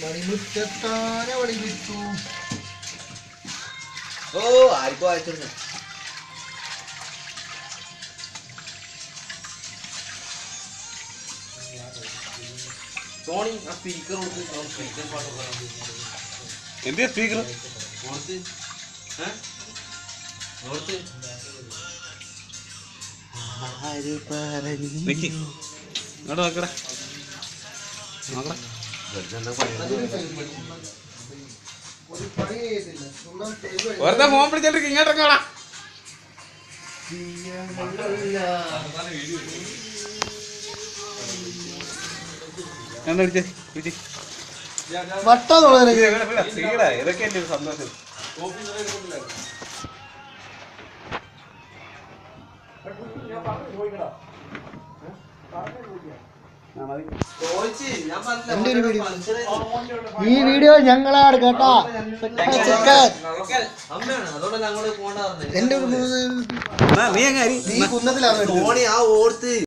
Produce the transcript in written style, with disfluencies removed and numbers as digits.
മണിമുറ്റത്താനെ വഴി വിട്ടു. ഓ ആർക്കും അയച്ചിരുന്നു. സോണി ആ സ്പീക്കർ കൊടുത്ത് സ്പീക്കർ പാട്ട് എന്തിനാ സ്പീക്കർ കൊടുത്ത് കൊടുത്ത് നിക്ക് ഇങ്ങോട്ട് നോക്കടാ നോക്കടാ. ഒരു പണി ചെയ്തില്ല. വെറുതെ ഫോൺ പിടിച്ചിട്ട് ഇങ്ങോട്ടൊക്കെടാ. എന്താ വിളിച്ചേ വിളിച്ചേ വട്ടം ഇതൊക്കെ അല്ലേ സന്തോഷം. ഈ വീഡിയോ ഞങ്ങളാണ് കേട്ടാ. അതുകൊണ്ടല്ല അങ്ങോട്ട് പോകണ്ട. എന്റെ നീ എങ്ങനെ കുന്നത്തിലാണ് സോണി ആ ഓർത്ത്